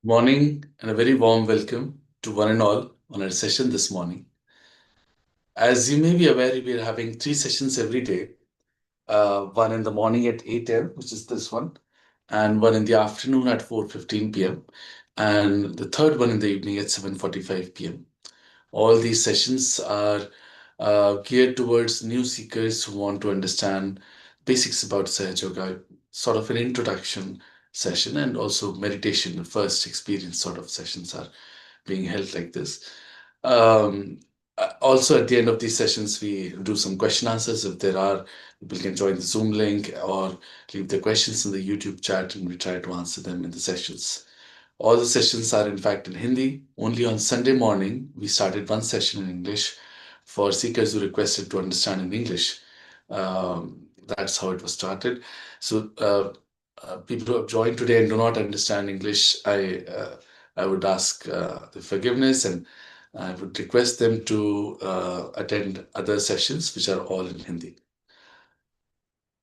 Morning and a very warm welcome to one and all on our session this morning. As you may be aware, we are having three sessions every day. One in the morning at 8 a.m., which is this one, and one in the afternoon at 4:15 p.m., and the third one in the evening at 7:45 p.m. All these sessions are geared towards new seekers who want to understand basics about Sahaja Yoga, sort of an introduction session, and also meditation, the first experience sort of sessions are being held like this. Um, Also, at the end of these sessions, we do some question answers. If there are, people can join the Zoom link or leave their questions in the YouTube chat, and we try to answer them in the sessions. All the sessions are in fact in Hindi. Only on Sunday morning, we started one session in English for seekers who requested to understand in English. That's how it was started. So, people who have joined today and do not understand English, I would ask the forgiveness, and I would request them to attend other sessions which are all in Hindi.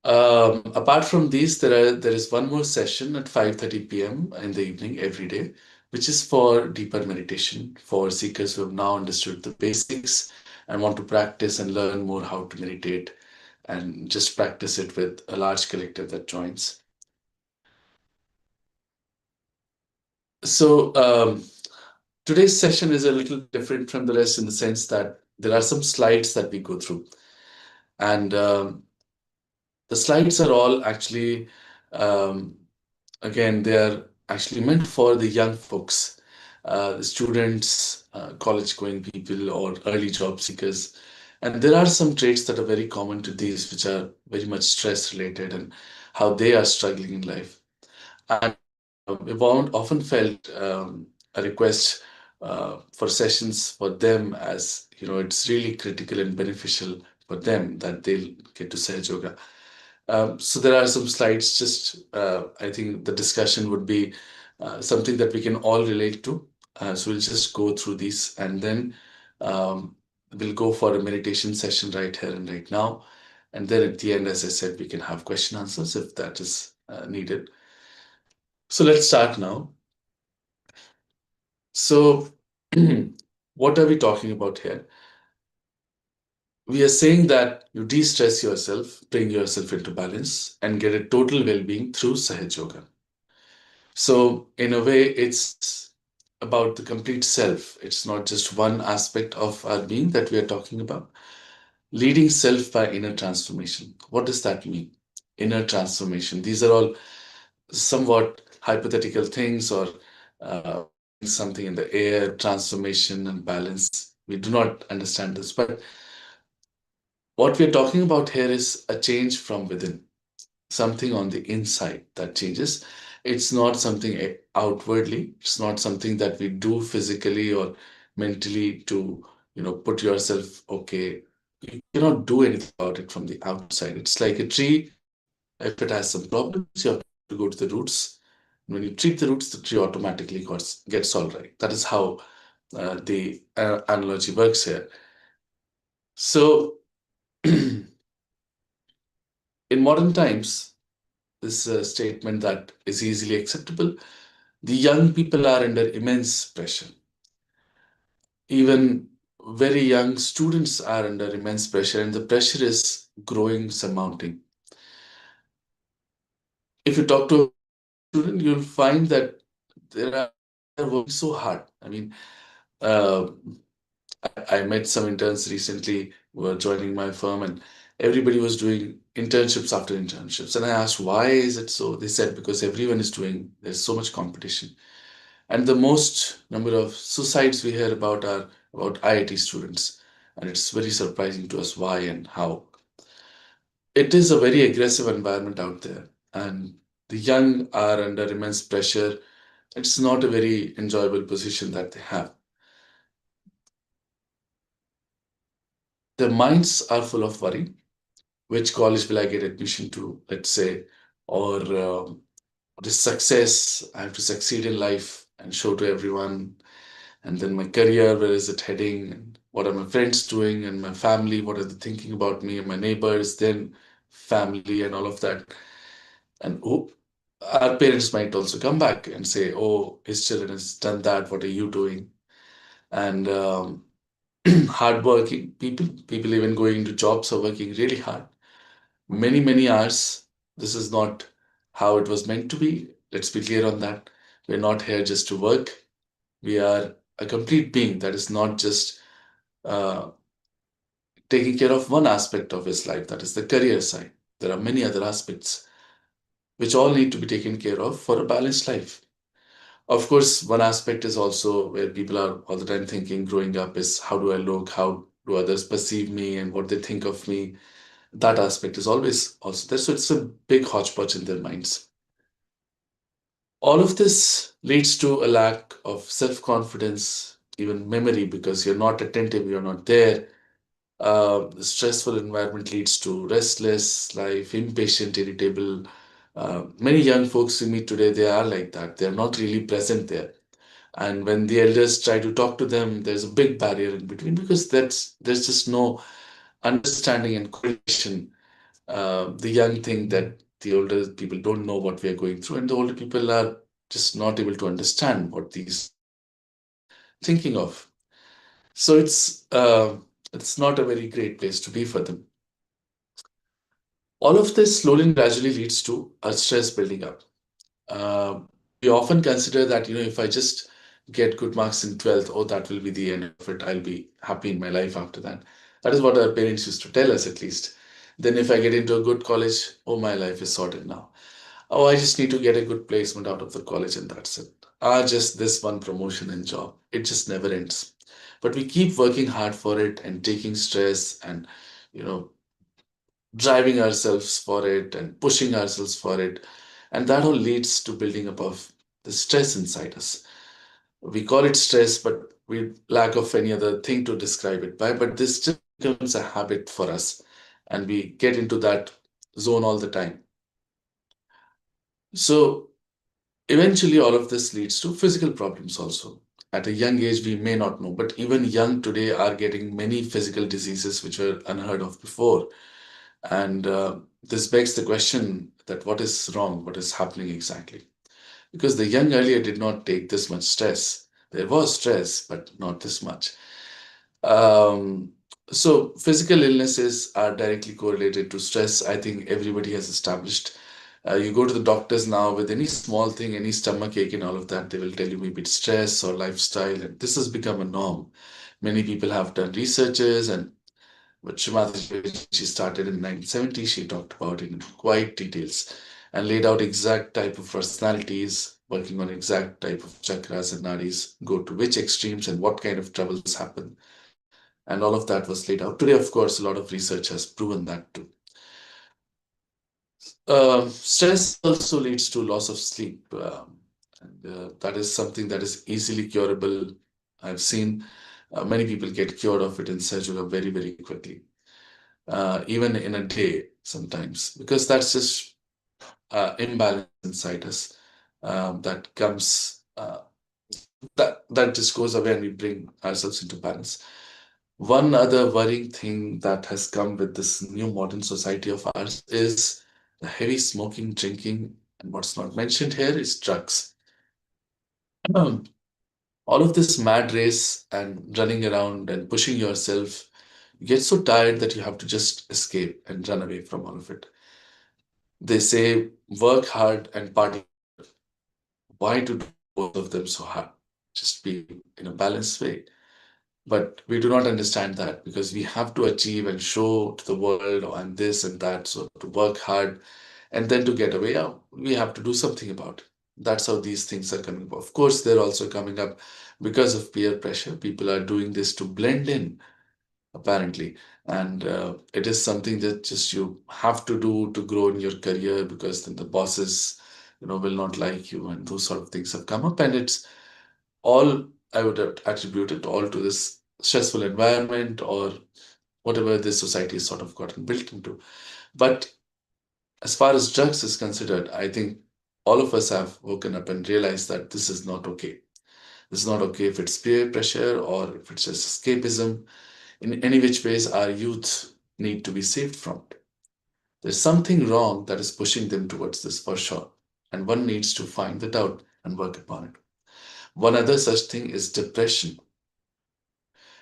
Apart from these, there is one more session at 5:30 p.m. in the evening every day, which is for deeper meditation for seekers who have now understood the basics and want to practice and learn more how to meditate and just practice it with a large collective that joins. So, today's session is a little different from the rest in the sense that there are some slides that we go through, and the slides are all actually um, again, they are actually meant for the young folks, the students, college going people, or early job seekers. And there are some traits that are very common to these, which are very much stress related and how they are struggling in life. And we've often felt a request for sessions for them, as it's really critical and beneficial for them that they'll get to Sahaj Yoga. So there are some slides. Just I think the discussion would be something that we can all relate to. So we'll just go through these, and then um, we'll go for a meditation session right here and right now. And then at the end, as I said, we can have question answers if that is needed. So let's start now. So what are we talking about here? We are saying that you de-stress yourself, bring yourself into balance, and get a total well-being through Sahaj Yoga. So, in a way, it's about the complete self. It's not just one aspect of our being that we are talking about. Leading self by inner transformation. What does that mean? Inner transformation. These are all somewhat hypothetical things, or something in the air, transformation and balance. We do not understand this. But what we're talking about here is a change from within, something on the inside that changes. It's not something outwardly. It's not something that we do physically or mentally to, put yourself okay. You cannot do anything about it from the outside. It's like a tree. If it has some problems, you have to go to the roots. When you treat the roots, the tree automatically gets all right. That is how the analogy works here. So, in modern times, this statement that is easily acceptable. The young people are under immense pressure. Even very young students are under immense pressure, and the pressure is growing, surmounting. If you talk to a student, you'll find that they're working so hard. I mean, uh, I met some interns recently who were joining my firm, and everybody was doing internships after internships. And I asked, why is it so? They said, because everyone is doing, there's so much competition. And the most number of suicides we hear about are about IIT students. And it's very surprising to us why and how. It is a very aggressive environment out there. And the young are under immense pressure. It's not a very enjoyable position that they have. Their minds are full of worry. Which college will I get admission to, let's say, or this success, I have to succeed in life and show to everyone. And then my career, where is it heading? And what are my friends doing? And my family, what are they thinking about me? And my neighbors, then family, and all of that. And Our parents might also come back and say, "Oh, his children has done that. What are you doing?" And hardworking people even going into jobs are working really hard, many hours. This is not how it was meant to be. Let's be clear on that. We're not here just to work. We are a complete being that is not just uh, taking care of one aspect of his life, that is the career side. There are many other aspects which all need to be taken care of for a balanced life. Of course, one aspect is also where people are all the time thinking growing up is how do I look, how do others perceive me, and what they think of me. That aspect is always also there. So it's a big hodgepodge in their minds. All of this leads to a lack of self confidence, even memory, because you're not attentive, you're not there. The stressful environment leads to restless life, impatient, irritable. Many young folks we meet today, they are like that. They're not really present there. And when the elders try to talk to them, there's a big barrier in between because there's just no understanding and correlation. The young think that the older people don't know what we are going through, and the older people are just not able to understand what these thinking of. So it's not a very great place to be for them. All of this slowly and gradually leads to a stress building up. Uh, we often consider that, if I just get good marks in 12th, oh, that will be the end of it. I'll be happy in my life after that. That is what our parents used to tell us, at least. Then, if I get into a good college, oh, my life is sorted now. Oh, I just need to get a good placement out of the college, and that's it. Just this one promotion and job. It just never ends. But we keep working hard for it and taking stress and, you know, driving ourselves for it and pushing ourselves for it. And that all leads to building up of the stress inside us. We call it stress, but we lack of any other thing to describe it by. But this just becomes a habit for us, and we get into that zone all the time. So eventually, all of this leads to physical problems also. At a young age, we may not know, but even young today are getting many physical diseases which were unheard of before. And this begs the question that what is wrong? What is happening exactly? Because the young earlier did not take this much stress. There was stress, but not this much. Um, so physical illnesses are directly correlated to stress. I think everybody has established. You go to the doctors now with any small thing, any stomach ache and all of that, they will tell you maybe it's stress or lifestyle, and this has become a norm. Many people have done researches, and but Shree Mataji, she started in 1970, she talked about it in quite details and laid out exact type of personalities, working on exact type of chakras and nadis, go to which extremes and what kind of troubles happen. And all of that was laid out. Today, of course, a lot of research has proven that too. Stress also leads to loss of sleep. And that is something that is easily curable. I've seen many people get cured of it in surgery very quickly, even in a day sometimes, because that's just imbalance inside us that comes that just goes away and we bring ourselves into balance. One other worrying thing that has come with this new modern society of ours is the heavy smoking, drinking, and what's not mentioned here is drugs. All of this mad race and running around and pushing yourself, you get so tired that you have to just escape and run away from all of it. They say work hard and party. Why to do both of them so hard? Just be in a balanced way. But we do not understand that because we have to achieve and show to the world and this and that. So to work hard and then to get away, we have to do something about it. That's how these things are coming up. Of course, they're also coming up because of peer pressure. People are doing this to blend in, apparently. And it is something that just you have to do to grow in your career because then the bosses, will not like you and those sort of things have come up. And it's all, I would attribute it all to this stressful environment or whatever this society has sort of gotten built into. But as far as drugs is considered, I think all of us have woken up and realized that this is not okay. This is not okay if it's peer pressure or if it's just escapism. In any which ways, our youth need to be saved from it. There's something wrong that is pushing them towards this for sure. and one needs to find that out and work upon it. One other such thing is depression.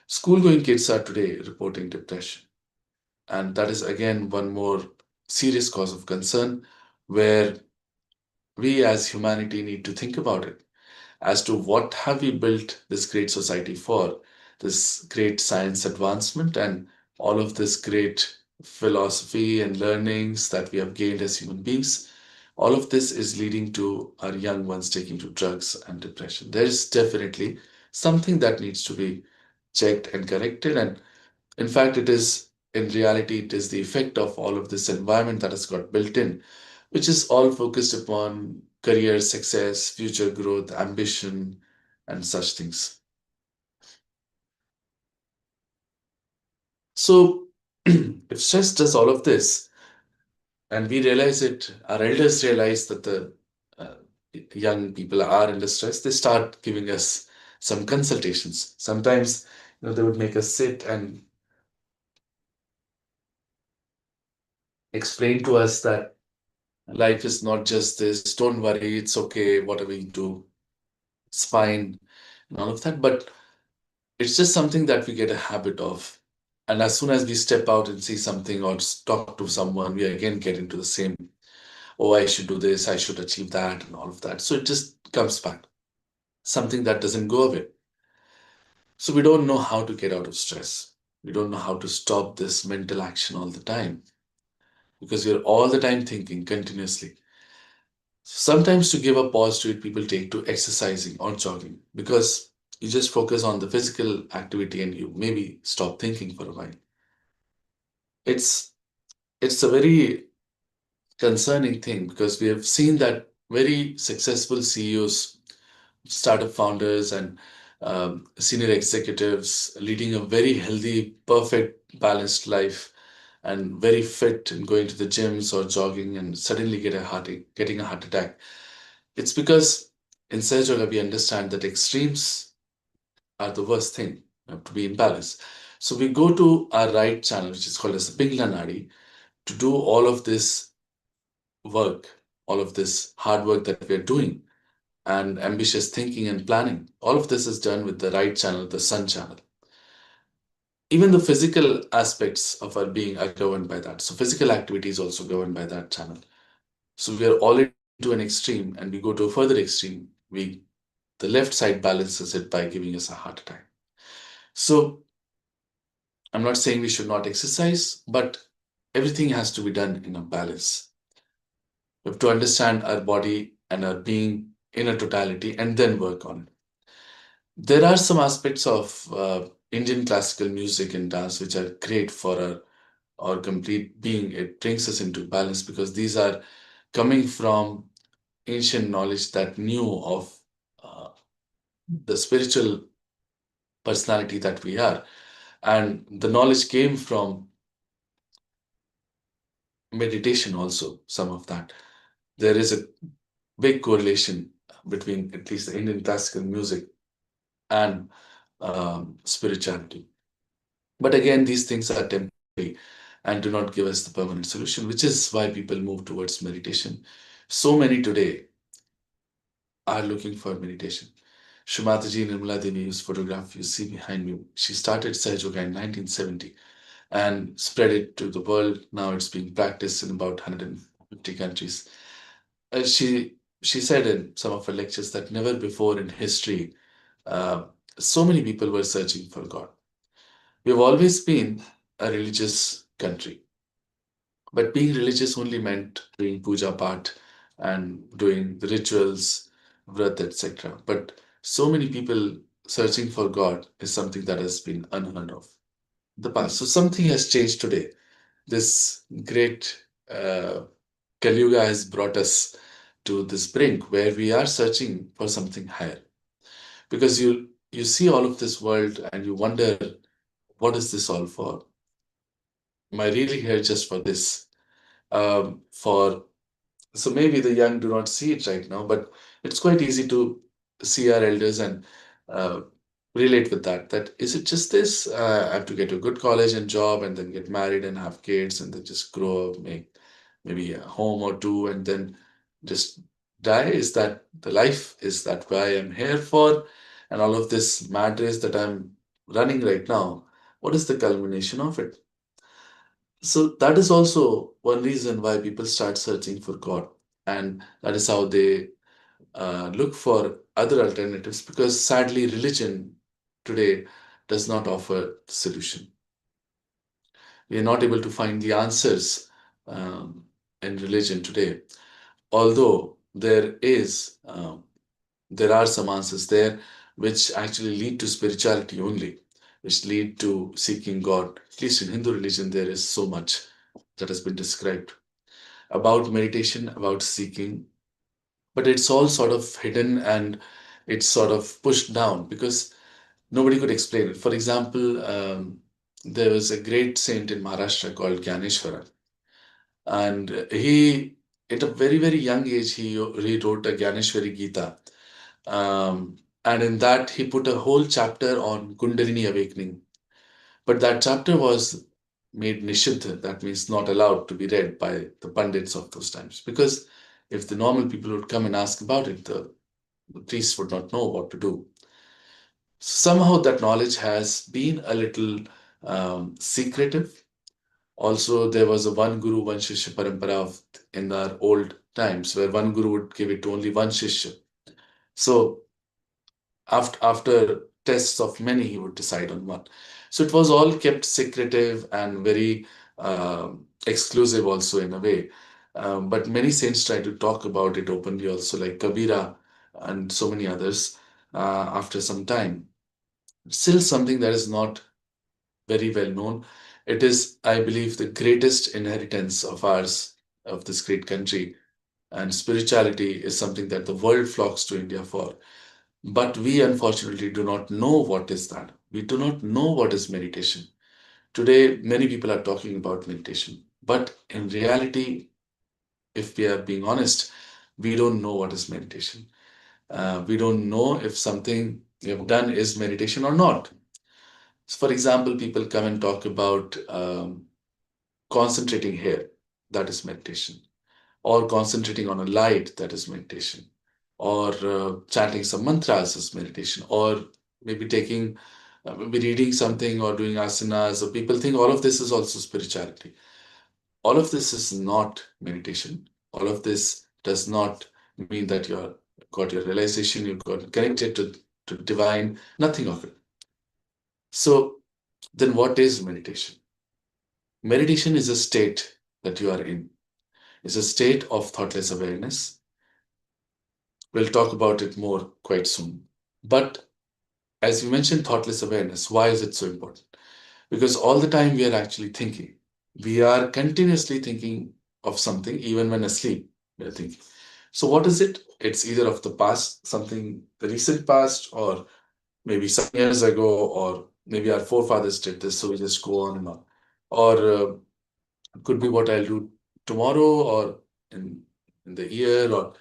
School going kids are today reporting depression, and that is again one more serious cause of concern where we as humanity need to think about it as to what have we built this great society for, this great science advancement and all of this great philosophy and learnings that we have gained as human beings. All of this is leading to our young ones taking to drugs and depression. There is definitely something that needs to be checked and corrected. And in fact, it is in reality, it is the effect of all of this environment that has got built in, which is all focused upon career success, future growth, ambition, and such things. So, if stress does all of this, and we realize it, our elders realize that the uh, young people are under stress, they start giving us some consultations. Sometimes, they would make us sit and explain to us that life is not just this, don't worry, it's okay, whatever you do, it's fine, and all of that. But it's just something that we get a habit of. And as soon as we step out and see something or talk to someone, we again get into the same, oh, I should do this, I should achieve that, and all of that. So it just comes back, something that doesn't go away. So we don't know how to get out of stress. We don't know how to stop this mental action all the time because we're all the time thinking continuously. Sometimes to give a pause to it, people take to exercising or jogging because you just focus on the physical activity and you maybe stop thinking for a while. It's it's a very concerning thing because we have seen that very successful CEOs, startup founders, and senior executives leading a very healthy, perfect, balanced life and very fit and going to the gyms or jogging and suddenly getting a heart attack. It's because in Sahaj Yoga we understand that extremes are the worst thing. You have to be in balance. So we go to our right channel, which is called as the Pingla Nadi, to do all of this work, all of this hard work that we're doing, and ambitious thinking and planning. All of this is done with the right channel, the sun channel. Even the physical aspects of our being are governed by that. So physical activity is also governed by that channel. So we are already into an extreme and we go to a further extreme. The left side balances it by giving us a heart attack. So I'm not saying we should not exercise, but everything has to be done in a balance. We have to understand our body and our being in a totality and then work on it. There are some aspects of Indian classical music and dance which are great for our complete being. It brings us into balance because these are coming from ancient knowledge that knew of uh, the spiritual personality that we are. And the knowledge came from meditation also, some of that. There is a big correlation between at least the Indian classical music and spirituality. But again, these things are temporary and do not give us the permanent solution, which is why people move towards meditation. So many today are looking for meditation. Shree Mataji Nirmala Devi, whose photograph you see behind me, she started Sahaja in 1970 and spread it to the world. Now it's being practiced in about 150 countries. She said in some of her lectures that never before in history uh, so many people were searching for God. We've always been a religious country, but being religious only meant doing puja part and doing the rituals, vrat, etc. But so many people searching for God is something that has been unheard of in the past. So something has changed today. This great Kali Yuga has brought us to this brink where we are searching for something higher. Because you see all of this world and you wonder, what is this all for? Am I really here just for this? For So maybe the young do not see it right now, but it's quite easy to see our elders and uh, relate with that. That is it just this? I have to get to a good college and job and then get married and have kids and then just grow up, make maybe a home or two, and then just die? Is that the life? Is that why I'm here for? And all of this mad race that I'm running right now, what is the culmination of it? So that is also one reason why people start searching for God. And that is how they look for other alternatives, because sadly, religion today does not offer solution. We are not able to find the answers um, in religion today. Although there are some answers there which actually lead to spirituality only, which lead to seeking God. At least in Hindu religion, there is so much that has been described about meditation, about seeking, but it's all sort of hidden and it's sort of pushed down because nobody could explain it. For example, there was a great saint in Maharashtra called Gyaneshwara, and at a very, very young age, he wrote a Gyaneshwari Gita. And in that, he put a whole chapter on Kundalini awakening. But that chapter was made nishiddha, that means not allowed to be read by the pundits of those times. Because if the normal people would come and ask about it, the priests would not know what to do. Somehow that knowledge has been a little secretive. Also, there was a one guru, one shishya parampara in our old times where one guru would give it to only one shishya. So after tests of many, he would decide on one. So it was all kept secretive and very exclusive also in a way. But many saints try to talk about it openly also, like Kabira and so many others after some time. Still something that is not very well known. It is, I believe, the greatest inheritance of ours, of this great country. And spirituality is something that the world flocks to India for. But we unfortunately do not know what is that. We do not know what is meditation. Today, many people are talking about meditation. But in reality, if we are being honest, we don't know what is meditation. We don't know if something we have done is meditation or not. So, for example, people come and talk about concentrating here, that is meditation, or concentrating on a light, that is meditation, or chanting some mantras is meditation, or maybe maybe reading something or doing asanas. So people think all of this is also spirituality. All of this is not meditation. All of this does not mean that you're got your realization, you've got connected to divine, nothing of it. So then what is meditation? Meditation is a state that you are in. It's a state of thoughtless awareness. We'll talk about it more quite soon. But as you mentioned, thoughtless awareness, why is it so important? Because all the time we are actually thinking. We are continuously thinking of something, even when asleep, we are thinking. So, what is it? It's either of the past, something, the recent past, or maybe some years ago, or maybe our forefathers did this, so we just go on and on. Or it could be what I'll do tomorrow, or in the year, or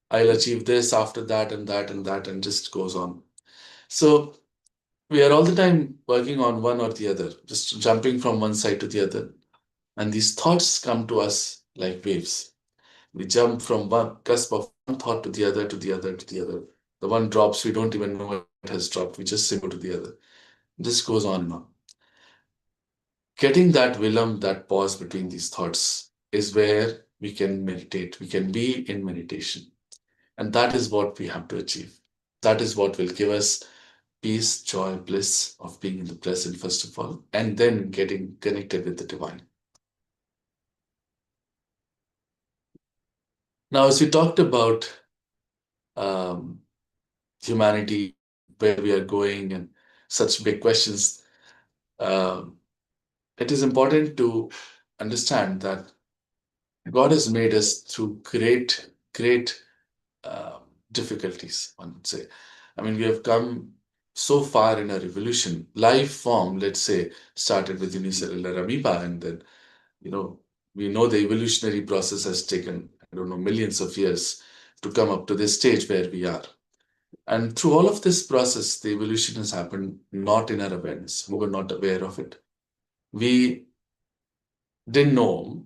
I'll achieve this after that, and that, and that, and just goes on. So, we are all the time working on one or the other, just jumping from one side to the other. And these thoughts come to us like waves. We jump from one cusp of one thought to the other, to the other, to the other. The one drops, we don't even know it has dropped. We just simply go to the other. This goes on and on. Getting that vilam, that pause between these thoughts is where we can meditate. We can be in meditation. And that is what we have to achieve. That is what will give us peace, joy, bliss of being in the present, first of all, and then getting connected with the divine. Now, as we talked about um, humanity, where we are going, and such big questions, um, it is important to understand that God has made us through great uh, difficulties, one would say. I mean, we have come so far in a revolution. Life form, let's say, started with unicellular amoeba, and then, you know, we know the evolutionary process has taken, I don't know, millions of years to come up to this stage where we are. And through all of this process, the evolution has happened not in our awareness. We were not aware of it. We didn't know,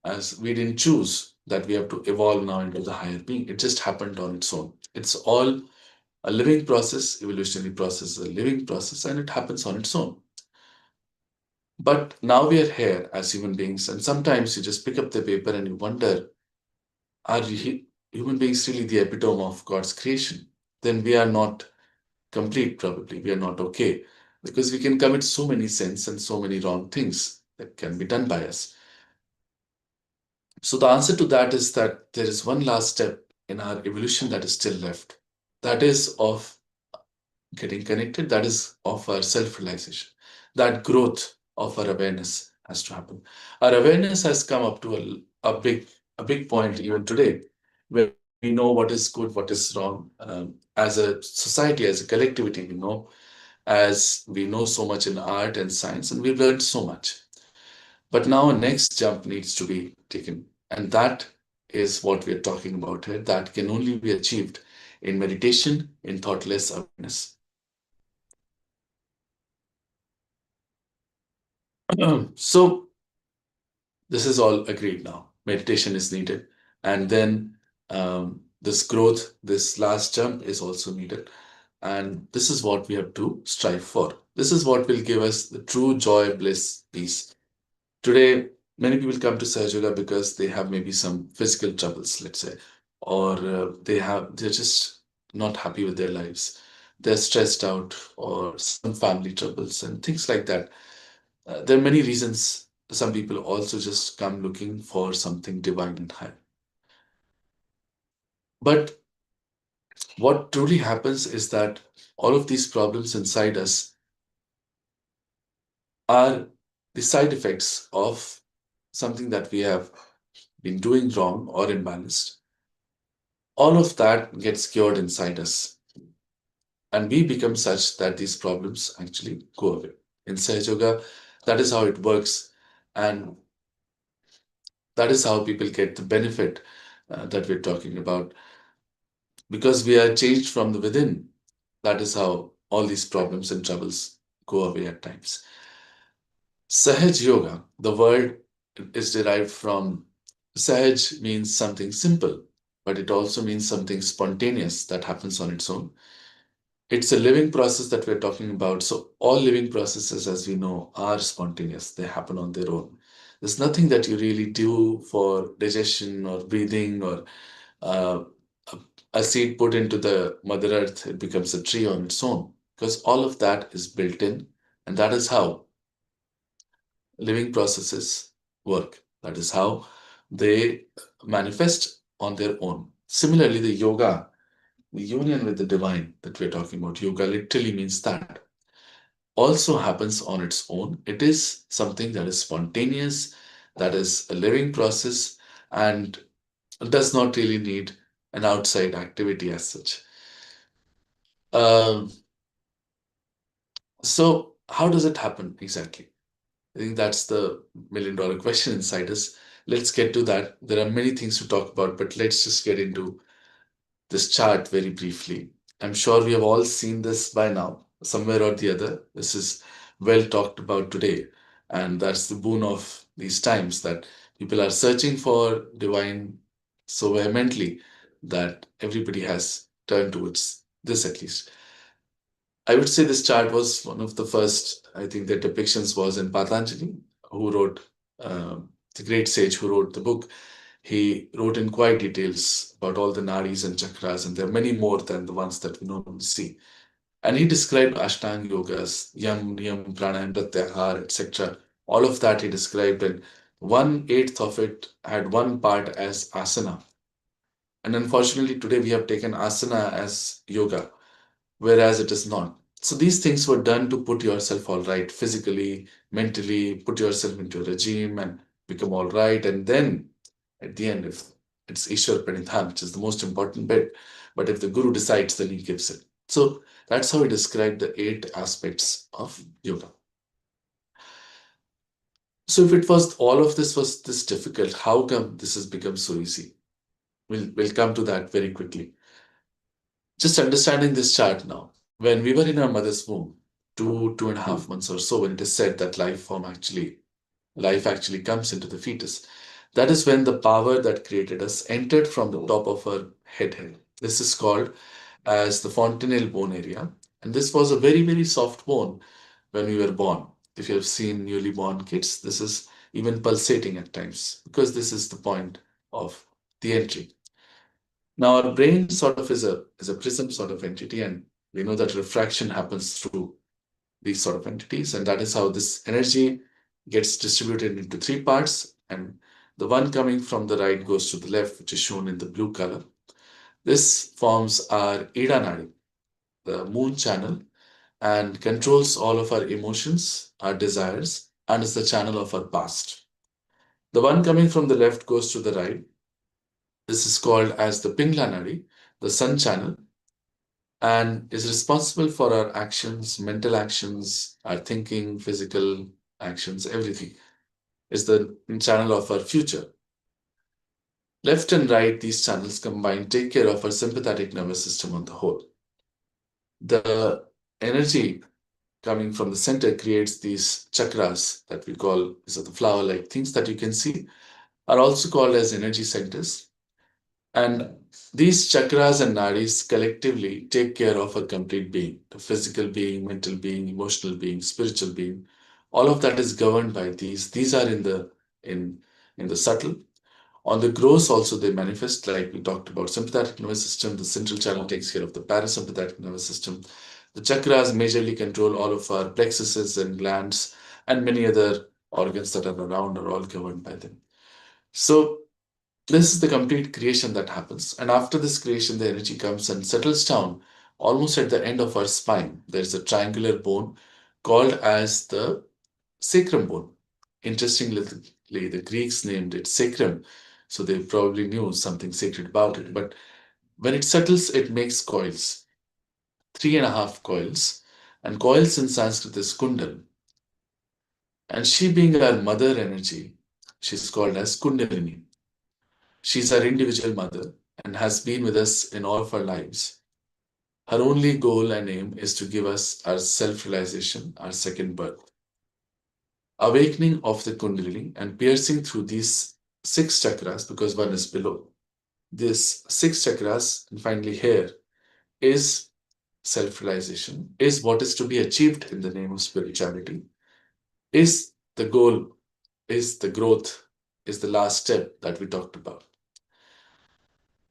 as we didn't choose that we have to evolve now into the higher being. It just happened on its own. It's all a living process, evolutionary process, is a living process, and it happens on its own. But now we are here as human beings, and sometimes you just pick up the paper and you wonder, are human beings really the epitome of God's creation? Then we are not complete, probably. We are not okay. Because we can commit so many sins and so many wrong things that can be done by us. So the answer to that is that there is one last step in our evolution that is still left. That is of getting connected, that is of our self-realization. That growth of our awareness has to happen. Our awareness has come up to a big point even today, where we know what is good, what is wrong. As a society, as a collectivity, we know so much in art and science, and we've learned so much. But now a next jump needs to be taken. And that is what we're talking about here. That can only be achieved in meditation, in thoughtless awareness. So, this is all agreed now. Meditation is needed. And then this growth, this last jump is also needed. And this is what we have to strive for. This is what will give us the true joy, bliss, peace. Today, many people come to Sahaja Yoga because they have maybe some physical troubles, let's say, or they're just not happy with their lives. They're stressed out, or some family troubles and things like that. There are many reasons. Some people also just come looking for something divine and high. But what truly happens is that all of these problems inside us are the side effects of something that we have been doing wrong or imbalanced. All of that gets cured inside us, and we become such that these problems actually go away. In Sahaja Yoga, that is how it works, and that is how people get the benefit that we're talking about. Because we are changed from the within, that is how all these problems and troubles go away at times. Sahaj Yoga, the word is derived from Sahaj means something simple, but it also means something spontaneous that happens on its own. It's a living process that we're talking about. So, all living processes, as we know, are spontaneous, they happen on their own. There's nothing that you really do for digestion or breathing or uh, a, a seed put into the Mother Earth, it becomes a tree on its own. Because all of that is built in, and that is how living processes work. That is how they manifest on their own. Similarly, the yoga, the union with the divine that we're talking about, yoga literally means that, also happens on its own. It is something that is spontaneous, that is a living process, and does not really need an outside activity as such. Um, so, how does it happen exactly? I think that's the million-dollar question inside us. Let's get to that. There are many things to talk about, but let's just get into this chart very briefly. I'm sure we have all seen this by now, somewhere or the other. This is well talked about today. And that's the boon of these times, that people are searching for divine so vehemently that everybody has turned towards this at least. I would say this chart was one of the first, I think, the depictions was in Patanjali, who wrote, the great sage who wrote the book. He wrote in quite details about all the nadis and chakras, and there are many more than the ones that we normally see. And he described Ashtanga yogas, Yam, Niyam, Pranayam, Pratyahar, etc. All of that he described, and 1/8 of it had one part as asana. And unfortunately, today we have taken asana as yoga, whereas it is not. So these things were done to put yourself all right physically, mentally, put yourself into a regime and become all right. And then at the end, if it's Ishwar Pranidhan, which is the most important bit, but if the Guru decides, then he gives it. So that's how he described the 8 aspects of yoga. So if it was all of this was this difficult, how come this has become so easy? We'll come to that very quickly. Just understanding this chart now. When we were in our mother's womb, 2.5 months or so, when it is said that life actually comes into the fetus, That is when the power that created us entered from the top of our head. This is called as the fontanelle bone area. And this was a very, very soft bone when we were born. If you have seen newly born kids, this is even pulsating at times because this is the point of the entry. Now, our brain sort of is a prism sort of entity, and we know that refraction happens through these sort of entities, and that is how this energy gets distributed into three parts. And the one coming from the right goes to the left, which is shown in the blue color. This forms our Ida Nadi, the moon channel, and controls all of our emotions, our desires, and is the channel of our past. The one coming from the left goes to the right. This is called as the Pingla Nadi, the sun channel, and is responsible for our actions, mental actions, our thinking, physical actions, everything. Is the channel of our future. Left and right, these channels combined take care of our sympathetic nervous system on the whole. The energy coming from the center creates these chakras that we call, these are the flower-like things that you can see, are also called as energy centers. And these chakras and nadis collectively take care of a complete being, the physical being, mental being, emotional being, spiritual being. All of that is governed by these. These are in in the subtle. On the gross, also they manifest, like we talked about sympathetic nervous system. The central channel takes care of the parasympathetic nervous system. The chakras majorly control all of our plexuses and glands, and many other organs that are around are all governed by them. So this is the complete creation that happens. And after this creation, the energy comes and settles down almost at the end of our spine. There's a triangular bone called as the sacrum bone. Interestingly, the Greeks named it sacrum, so they probably knew something sacred about it. But when it settles, it makes coils, three and a half coils. And coils in Sanskrit is kundal. And she being our mother energy, she's called as Kundalini. She's our individual mother and has been with us in all of our lives. Her only goal and aim is to give us our self realization, our second birth. Awakening of the Kundalini and piercing through these six chakras, because one is below. This six chakras, and finally here, is self realization, is what is to be achieved in the name of spirituality, is the goal, is the growth, is the last step that we talked about.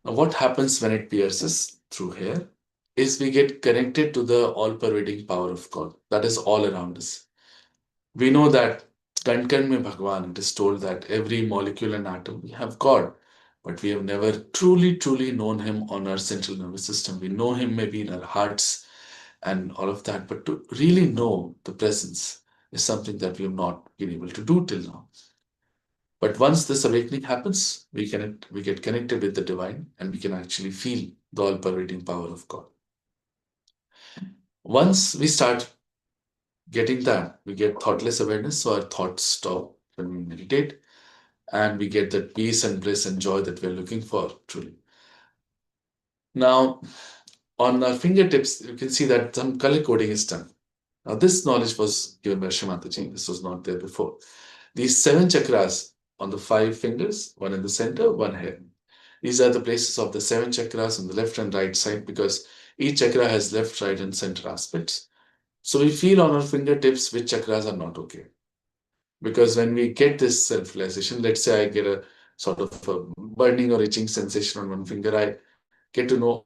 Now, what happens when it pierces through here is we get connected to the all pervading power of God that is all around us. We know that Kan Kan Mein Bhagwan, it is told that every molecule and atom we have God, but we have never truly known Him on our central nervous system. We know Him maybe in our hearts and all of that, but to really know the presence is something that we have not been able to do till now. But once this awakening happens, we get connected with the divine and we can actually feel the all pervading power of God. Once we start getting that, we get thoughtless awareness, so our thoughts stop when we meditate, and we get that peace and bliss and joy that we're looking for, truly. Now, on our fingertips, you can see that some color coding is done. Now, this knowledge was given by Shree Mataji. This was not there before. These seven chakras on the five fingers, one in the center, one here. These are the places of the seven chakras on the left and right side because each chakra has left, right, and center aspects. So we feel on our fingertips which chakras are not okay. Because when we get this self-realization, let's say I get a sort of a burning or itching sensation on one finger, I get to know, oh,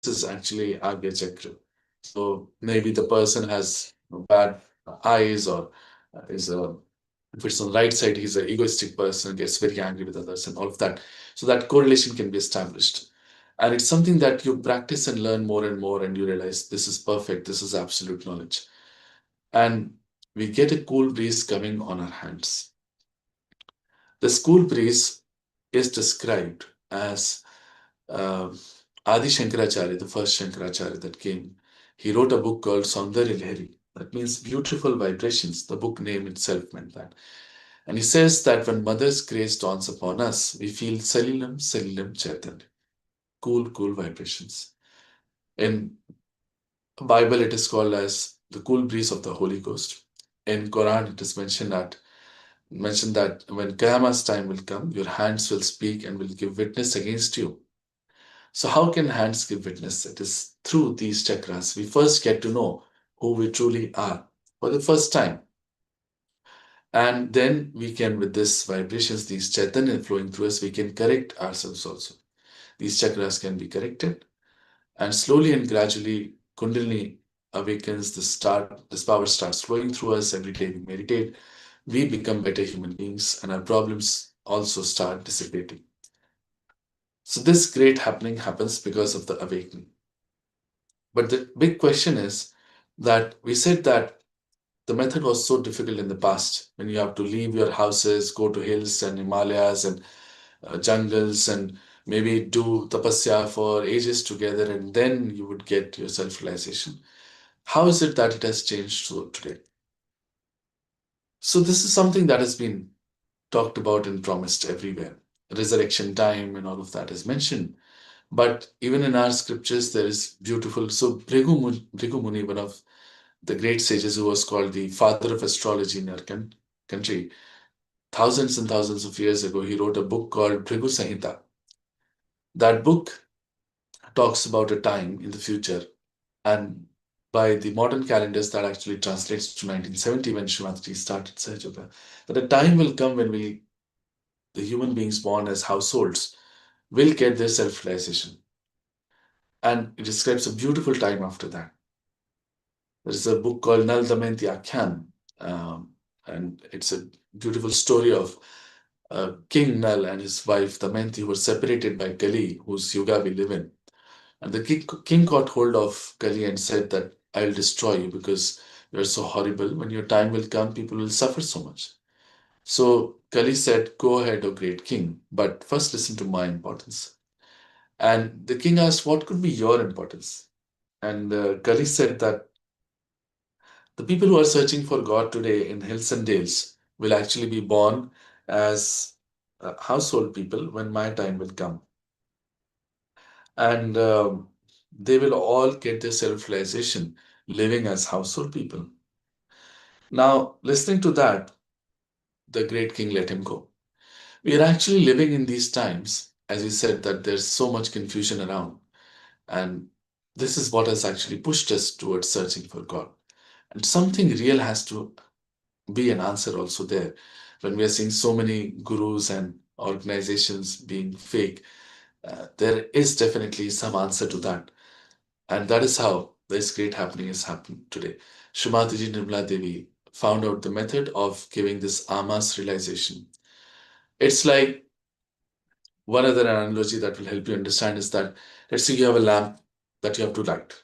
this is actually Agya Chakra. So maybe the person has bad eyes or is a, if it's on the right side, he's an egoistic person, gets very angry with others and all of that. So that correlation can be established. And it's something that you practice and learn more and more, and you realize this is perfect, this is absolute knowledge. And we get a cool breeze coming on our hands. This cool breeze is described as uh, Adi Shankaracharya, the first Shankaracharya that came. He wrote a book called Saundarya Lahari. That means beautiful vibrations. The book name itself meant that. And he says that when Mother's grace dawns upon us, we feel Salilam Chaitanya. Cool vibrations. In Bible, it is called as the cool breeze of the Holy Ghost. In Quran, it is mentioned that Mentioned that when Qiyamah's time will come, your hands will speak and will give witness against you. So, how can hands give witness? It is through these chakras. We first get to know who we truly are for the first time. And then we can, with these vibrations, these chaitanya flowing through us, we can correct ourselves also. These chakras can be corrected, and slowly and gradually, Kundalini awakens. This power starts flowing through us every day. We meditate, we become better human beings, and our problems also start dissipating. So, this great happening happens because of the awakening. But the big question is that we said that the method was so difficult in the past when you have to leave your houses, go to hills and Himalayas and jungles and maybe do tapasya for ages together, and then you would get your self realization. How is it that it has changed so today? So, this is something that has been talked about and promised everywhere. Resurrection time and all of that is mentioned. But even in our scriptures, there is beautiful. So, Bhrigu Muni, one of the great sages who was called the father of astrology in our country, thousands and thousands of years ago, he wrote a book called Bhrigu Samhita. That book talks about a time in the future, and by the modern calendars, that actually translates to 1970 when Shree Mataji started Sahaja. That a time will come when the human beings born as households, will get their self realization. And it describes a beautiful time after that. There's a book called Nal Damayanti Akhyan, um, and it's a beautiful story of King Nal and his wife Damayanti, who were separated by Kali, whose yuga we live in. And the king got hold of Kali and said that I'll destroy you because you're so horrible. When your time will come, people will suffer so much. So Kali said, go ahead, O great king, but first listen to my importance. And the king asked, what could be your importance? And Kali said that the people who are searching for God today in hills and dales will actually be born as household people when my time will come. And they will all get their self realization living as household people. Now, listening to that, the great king let him go. We are actually living in these times, as you said, that there's so much confusion around. And this is what has actually pushed us towards searching for God. And something real has to be an answer also there. When we are seeing so many gurus and organizations being fake, there is definitely some answer to that. And that is how this great happening is happening today. Shumataji Nirmala Devi found out the method of giving this amas realization. It's like one other analogy that will help you understand is that let's say you have a lamp that you have to light.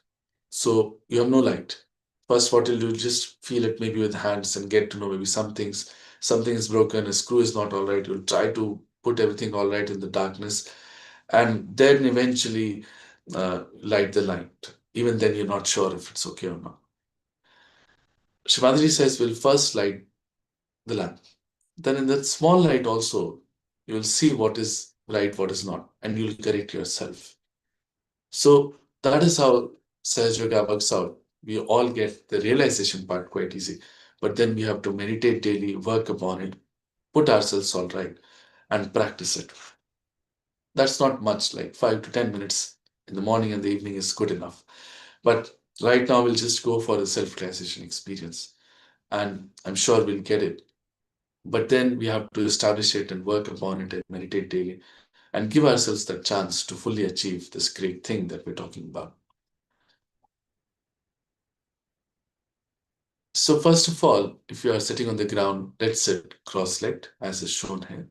So you have no light. First, what you'll do, just feel it maybe with hands and get to know maybe something is broken, a screw is not all right. You'll try to put everything all right in the darkness, and then eventually light the light. Even then, you're not sure if it's okay or not. Shimadri says we'll first light the lamp. Then in that small light also, you'll see what is right, what is not, and you'll correct yourself. So that is how Sahaj Yoga works out. We all get the realization part quite easy, but then we have to meditate daily, work upon it, put ourselves all right, and practice it. That's not much, like 5 to 10 minutes in the morning and the evening is good enough. But right now, we'll just go for a self realization experience, and I'm sure we'll get it. But then we have to establish it and work upon it and meditate daily and give ourselves that chance to fully achieve this great thing that we're talking about. So, first of all, if you are sitting on the ground, let's sit cross legged as is shown here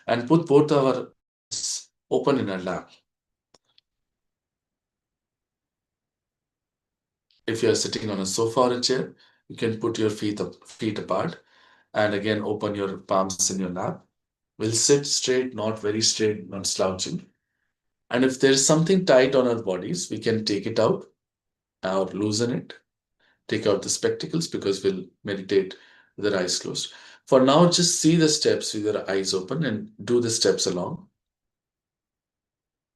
and put both our hands open in our lap. If you are sitting on a sofa or a chair, you can put your feet apart and again open your palms in your lap. We'll sit straight, not very straight, not slouching. And if there's something tight on our bodies, we can take it out or loosen it. Take out the spectacles because we'll meditate with our eyes closed. For now, just see the steps with your eyes open and do the steps along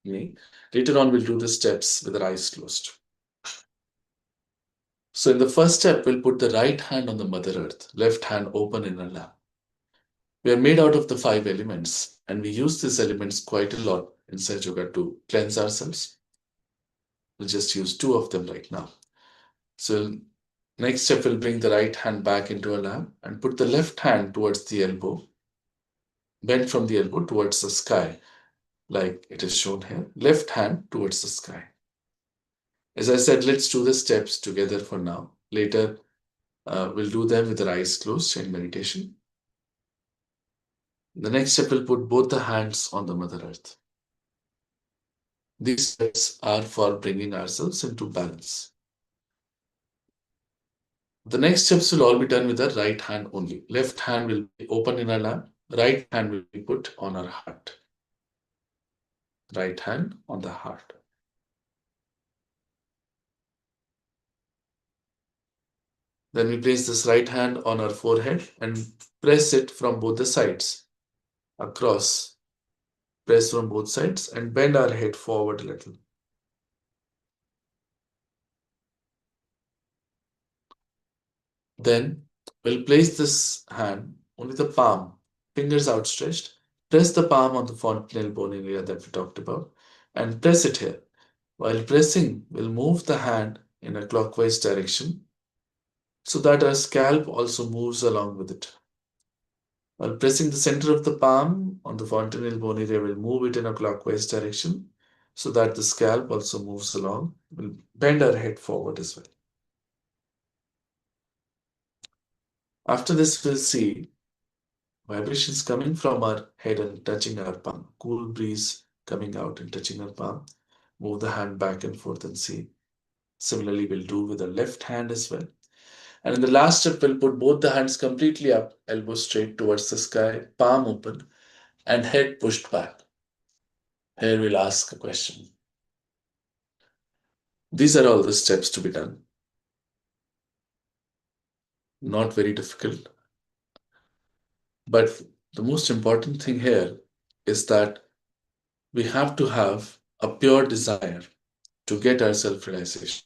me. Later on, we'll do the steps with our eyes closed. So in the first step, we'll put the right hand on the Mother Earth, left hand open in our lap. We are made out of the five elements, and we use these elements quite a lot inside yoga to cleanse ourselves. We'll just use two of them right now. So, next step will bring the right hand back into a lap and put the left hand towards the elbow, bend from the elbow towards the sky, like it is shown here. Left hand towards the sky. As I said, let's do the steps together for now. Later, we'll do them with our eyes closed in meditation. The next step will put both the hands on the Mother Earth. These steps are for bringing ourselves into balance. The next steps will all be done with the right hand only. Left hand will be open in our lap. Right hand will be put on our heart. Right hand on the heart. Then we place this right hand on our forehead and press it from both the sides. Across. Press from both sides and bend our head forward a little. Then we'll place this hand, only the palm, fingers outstretched. Press the palm on the fontanel bone area that we talked about and press it here. While pressing, we'll move the hand in a clockwise direction so that our scalp also moves along with it. While pressing the center of the palm on the fontanel bone area, we'll move it in a clockwise direction so that the scalp also moves along. We'll bend our head forward as well. After this, we'll see vibrations coming from our head and touching our palm. Cool breeze coming out and touching our palm. Move the hand back and forth and see. Similarly, we'll do with the left hand as well. And in the last step, we'll put both the hands completely up, elbow straight towards the sky, palm open, and head pushed back. Here we'll ask a question. These are all the steps to be done. Not very difficult. But the most important thing here is that we have to have a pure desire to get our self-realization.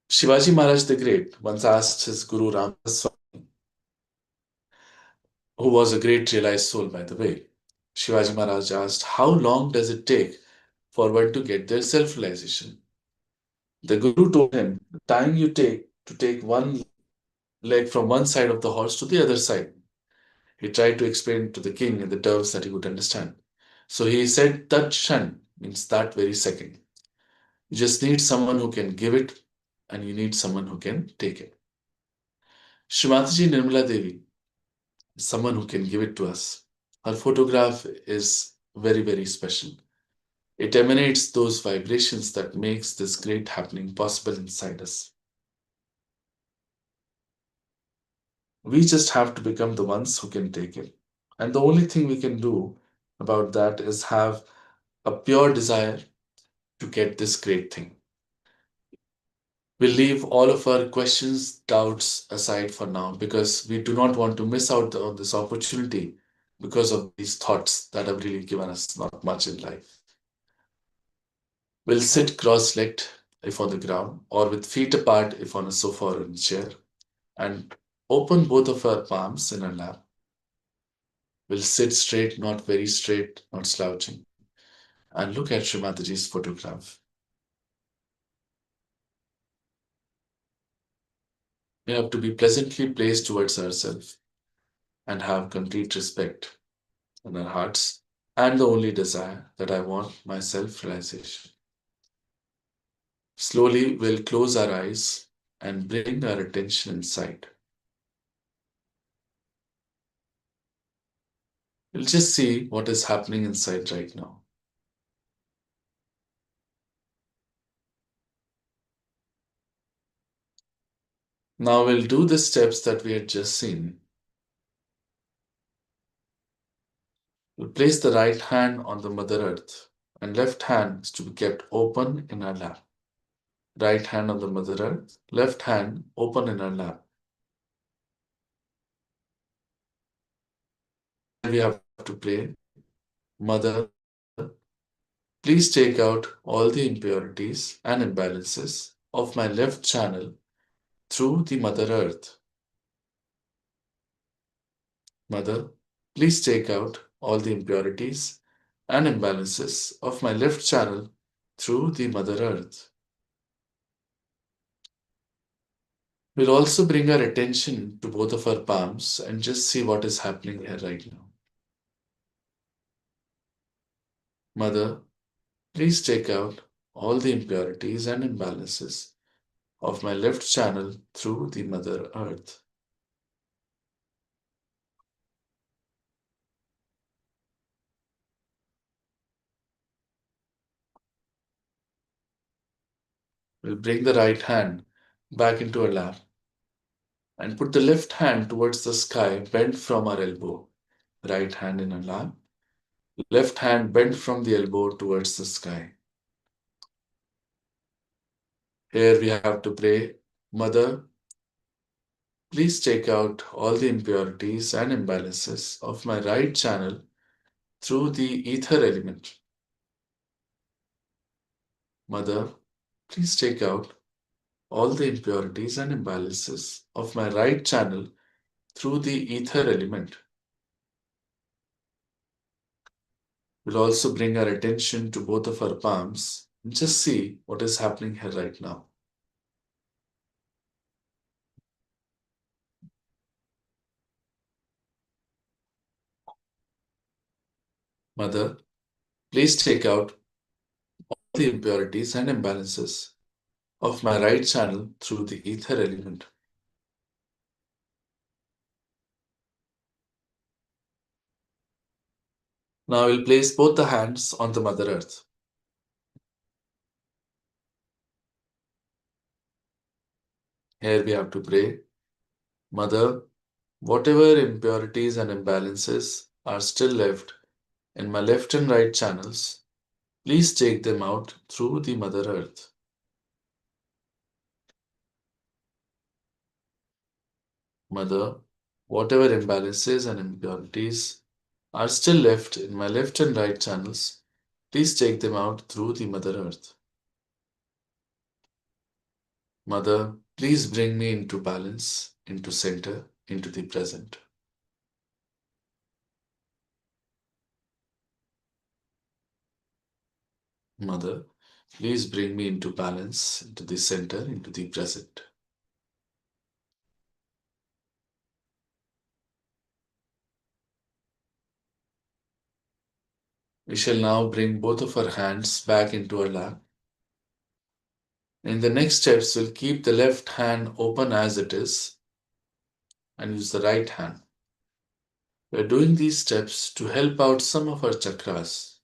Shivaji Maharaj the Great once asked his Guru Ramdas, who was a great realized soul, by the way. Shivaji Maharaj asked, how long does it take for one to get their self-realization? The Guru told him, the time you take to take one leg from one side of the horse to the other side. He tried to explain to the king in the terms that he would understand. So he said, Tat Shan means that very second. You just need someone who can give it, and you need someone who can take it. Shree Mataji Nirmala Devi is someone who can give it to us. Her photograph is very, very special. It emanates those vibrations that makes this great happening possible inside us. We just have to become the ones who can take it. And the only thing we can do about that is have a pure desire to get this great thing. We'll leave all of our questions, doubts aside for now because we do not want to miss out on this opportunity because of these thoughts that have really given us not much in life. We'll sit cross-legged if on the ground or with feet apart if on a sofa or in a chair and open both of our palms in our lap. We'll sit straight, not very straight, not slouching, and look at Shree Mataji's photograph. We have to be pleasantly placed towards ourselves and have complete respect in our hearts and the only desire that I want my self-realization. Slowly, we'll close our eyes and bring our attention inside. We'll just see what is happening inside right now. Now we'll do the steps that we had just seen. We'll place the right hand on the Mother Earth and left hand is to be kept open in our lap. Right hand on the Mother Earth, left hand open in our lap. We have to play, Mother, please take out all the impurities and imbalances of my left channel through the Mother Earth. Mother, please take out all the impurities and imbalances of my left channel through the Mother Earth. We'll also bring our attention to both of our palms and just see what is happening here right now. Mother, please take out all the impurities and imbalances of my left channel through the Mother Earth. We'll bring the right hand back into our lap and put the left hand towards the sky, bent from our elbow. Right hand in our lap, left hand bent from the elbow towards the sky. Here we have to pray, Mother, please take out all the impurities and imbalances of my right channel through the ether element. Mother, please take out all the impurities and imbalances of my right channel through the ether element. We'll also bring our attention to both of our palms and just see what is happening here right now. Mother, please take out all the impurities and imbalances of my right channel through the ether element. Now we'll place both the hands on the Mother Earth. Here we have to pray, Mother, whatever impurities and imbalances are still left in my left and right channels, please take them out through the Mother Earth. Mother, whatever imbalances and impurities are still left in my left and right channels, please take them out through the Mother Earth. Mother, please bring me into balance, into center, into the present. Mother, please bring me into balance, into the center, into the present. We shall now bring both of our hands back into our lap. In the next steps, we'll keep the left hand open as it is and use the right hand. We're doing these steps to help out some of our chakras.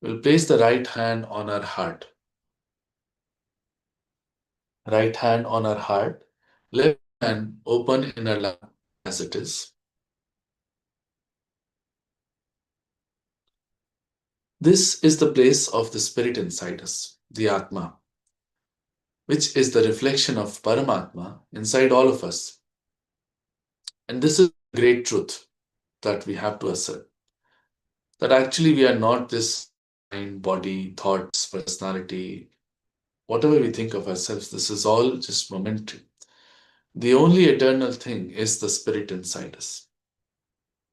We'll place the right hand on our heart. Right hand on our heart, left hand open in our lap as it is. This is the place of the spirit inside us, the Atma, which is the reflection of Paramatma inside all of us. And this is a great truth that we have to assert. That actually we are not this mind, body, thoughts, personality, whatever we think of ourselves, this is all just momentary. The only eternal thing is the spirit inside us.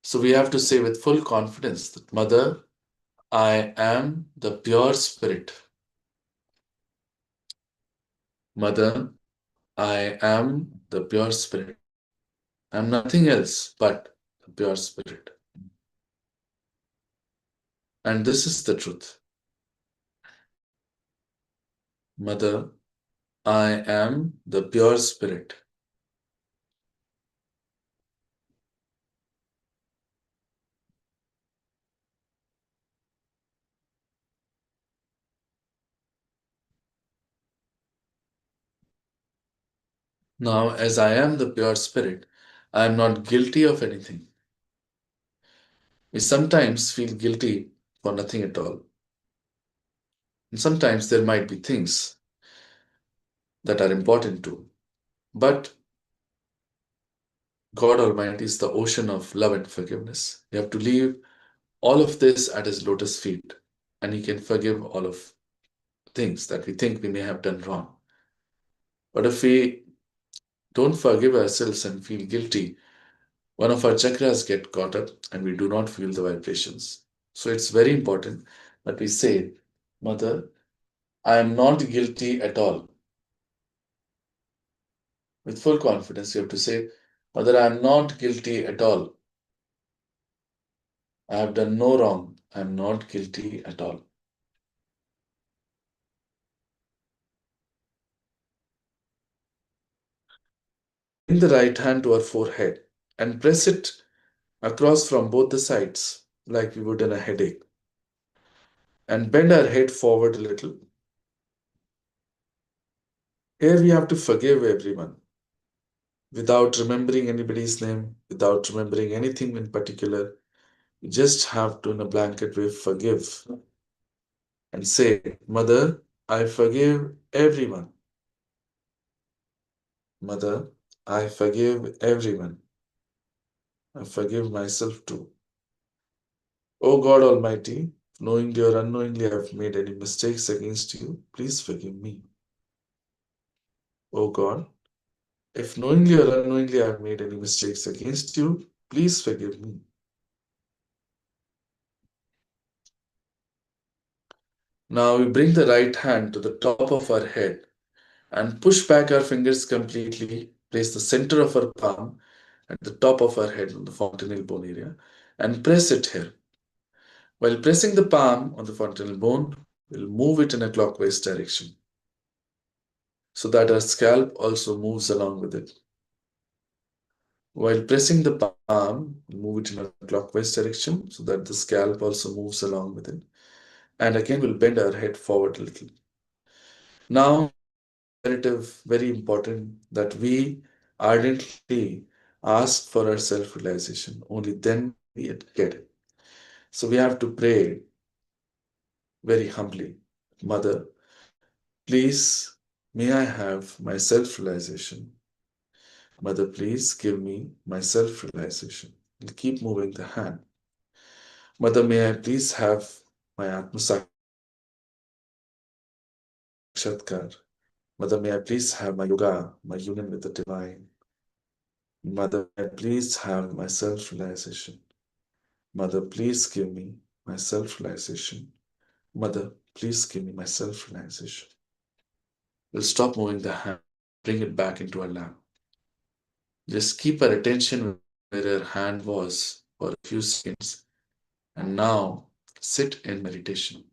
So we have to say with full confidence that, Mother, I am the pure spirit. Mother, I am the pure spirit. I am nothing else but the pure spirit. And this is the truth. Mother, I am the pure spirit. Now, as I am the pure spirit, I am not guilty of anything. We sometimes feel guilty for nothing at all. And sometimes there might be things that are important too. But God Almighty is the ocean of love and forgiveness. We have to leave all of this at His lotus feet, and He can forgive all of things that we think we may have done wrong. But if we don't forgive ourselves and feel guilty, one of our chakras get caught up and we do not feel the vibrations. So it's very important that we say, Mother, I am not guilty at all. With full confidence, you have to say, Mother, I am not guilty at all. I have done no wrong. I am not guilty at all. Bring the right hand to our forehead and press it across from both the sides like we would in a headache. And bend our head forward a little. Here we have to forgive everyone without remembering anybody's name, without remembering anything in particular. You just have to, in a blanket way, forgive and say, Mother, I forgive everyone. Mother, I forgive everyone. I forgive myself too. O God Almighty, knowingly or unknowingly I have made any mistakes against you, please forgive me. O God, if knowingly or unknowingly I have made any mistakes against you, please forgive me. Now we bring the right hand to the top of our head and push back our fingers completely. Place the center of our palm at the top of our head on the fontanel bone area and press it here. While pressing the palm on the fontanel bone, we'll move it in a clockwise direction so that our scalp also moves along with it. While pressing the palm, move it in a clockwise direction so that the scalp also moves along with it. And again, we'll bend our head forward a little. Now, imperative, very important that we ardently ask for our self realization. Only then we get it. So we have to pray very humbly, Mother, please, may I have my self realization. Mother, please give me my self realization. We'll keep moving the hand. Mother, may I please have my Atma Sakshatkar. Mother, may I please have my yoga, my union with the divine. Mother, may I please have my self realization. Mother, please give me my self realization. Mother, please give me my self realization. We'll stop moving the hand, bring it back into our lap. Just keep our attention where our hand was for a few seconds and now sit in meditation.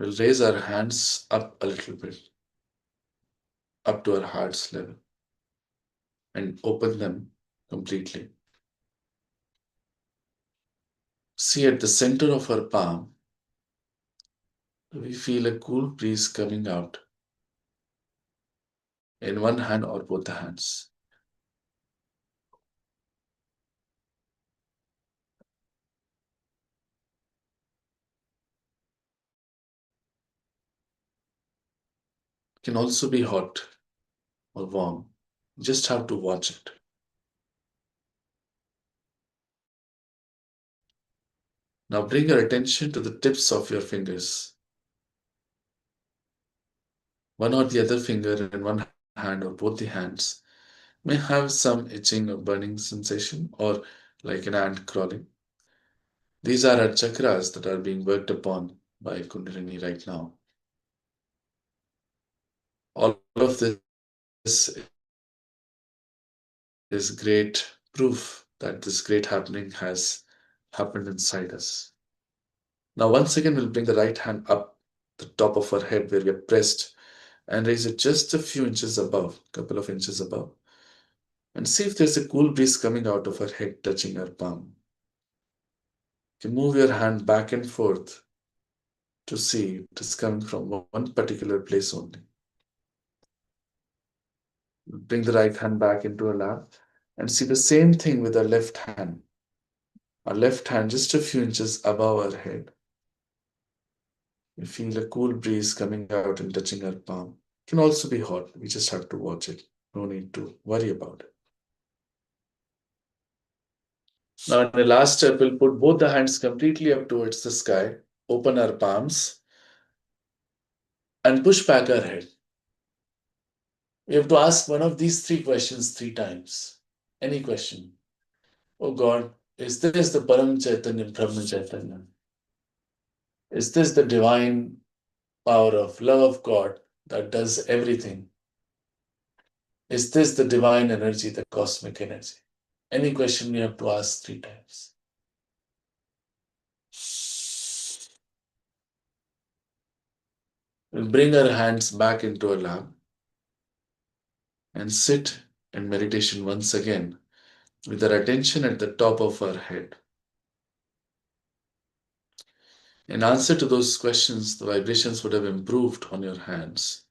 We'll raise our hands up a little bit, up to our heart's level, and open them completely. See at the center of our palm, we feel a cool breeze coming out in one hand or both the hands. It can also be hot or warm. You just have to watch it. Now bring your attention to the tips of your fingers. One or the other finger in one hand or both the hands may have some itching or burning sensation or like an ant crawling. These are our chakras that are being worked upon by Kundalini right now. All of this is great proof that this great happening has happened inside us. Now, once again, we'll bring the right hand up the top of our head where we are pressed and raise it just a few inches above, couple of inches above, and see if there's a cool breeze coming out of our head touching our palm. You can move your hand back and forth to see it is coming from one particular place only. Bring the right hand back into our lap and see the same thing with our left hand. Our left hand just a few inches above our head. We feel a cool breeze coming out and touching our palm. It can also be hot. We just have to watch it. No need to worry about it. Now, in the last step, we'll put both the hands completely up towards the sky, open our palms, and push back our head. We have to ask one of these three questions three times. Any question. Oh God, is this the Param Chaitanya, Brahma Chaitanya? Is this the divine power of love of God that does everything? Is this the divine energy, the cosmic energy? Any question we have to ask three times. We'll bring our hands back into our lap and sit in meditation once again with our attention at the top of our head. In answer to those questions, the vibrations would have improved on your hands.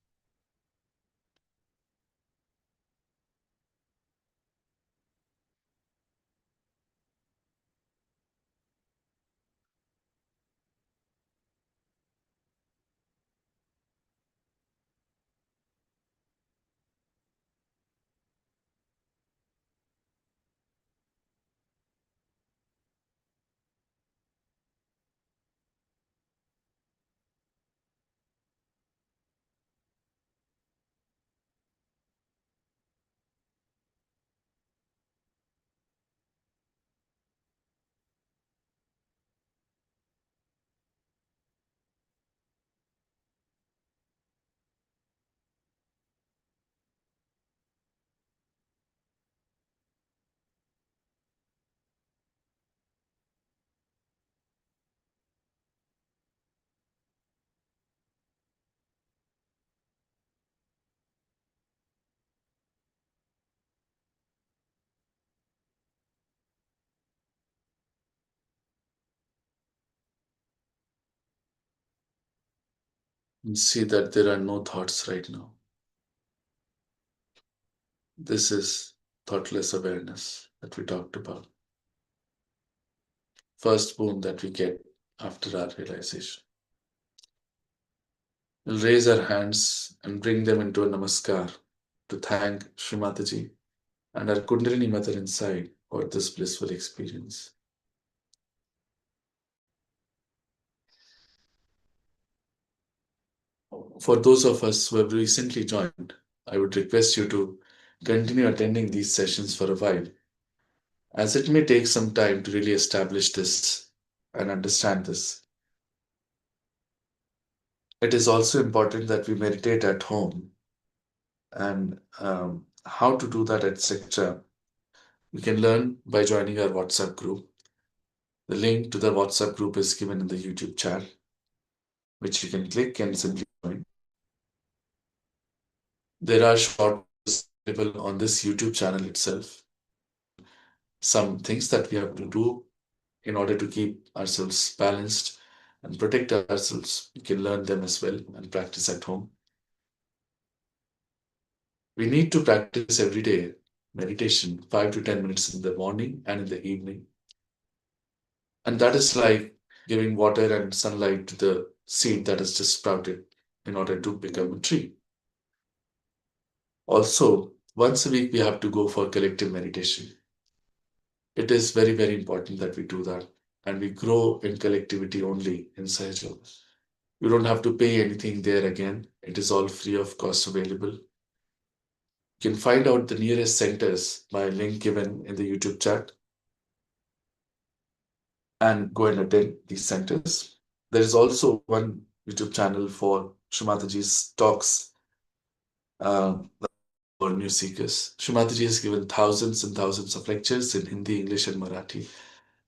And see that there are no thoughts right now. This is thoughtless awareness that we talked about. First boon that we get after our realization. We'll raise our hands and bring them into a namaskar to thank Shree Mataji and our Kundalini Mother inside for this blissful experience. For those of us who have recently joined, I would request you to continue attending these sessions for a while, as it may take some time to really establish this and understand this. It is also important that we meditate at home, and how to do that, etc. We can learn by joining our WhatsApp group. The link to the WhatsApp group is given in the YouTube chat, which you can click and simply join. There are short videos available on this YouTube channel itself. Some things that we have to do in order to keep ourselves balanced and protect ourselves. We can learn them as well and practice at home. We need to practice every day meditation, 5 to 10 minutes in the morning and in the evening. And that is like giving water and sunlight to the seed that has just sprouted in order to become a tree. Also, once a week, we have to go for collective meditation. It is very, very important that we do that. And we grow in collectivity only in Sahaja. You don't have to pay anything there again. It is all free of cost available. You can find out the nearest centers by a link given in the YouTube chat and go and attend these centers. There is also one YouTube channel for Shree Mataji's talks for new seekers. Shree Mataji has given thousands and thousands of lectures in Hindi, English, and Marathi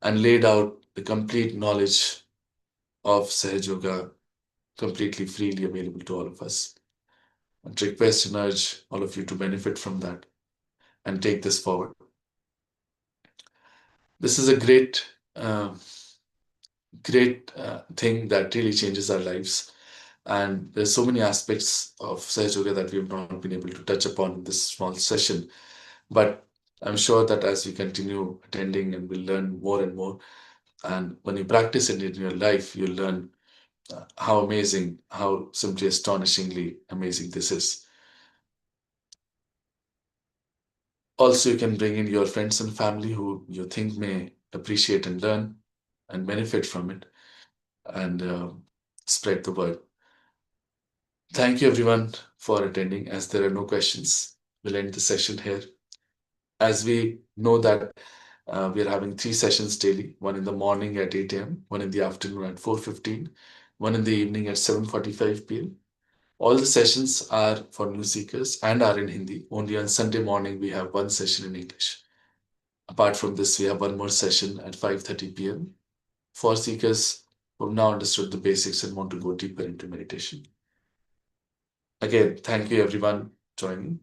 and laid out the complete knowledge of Sahaj Yoga completely freely available to all of us. And request and urge all of you to benefit from that and take this forward. This is a great thing that really changes our lives. And there's so many aspects of Sahaj Yoga that we have not been able to touch upon in this small session. But I'm sure that as we continue attending and we'll learn more and more, and when you practice it in your life, you'll learn How amazing, how simply astonishingly amazing this is. Also, you can bring in your friends and family who you think may appreciate and learn and benefit from it, and spread the word. Thank you, everyone, for attending. As there are no questions, we'll end the session here. As we know that we are having three sessions daily, one in the morning at 8 a.m., one in the afternoon at 4:15, one in the evening at 7:45 p.m. All the sessions are for new seekers and are in Hindi. Only on Sunday morning we have one session in English. Apart from this, we have one more session at 5:30 p.m. for seekers who have now understood the basics and want to go deeper into meditation. Again, thank you everyone joining.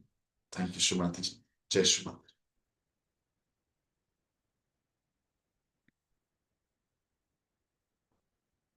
Thank you, Shree Mataji. Jai Shri Mataji.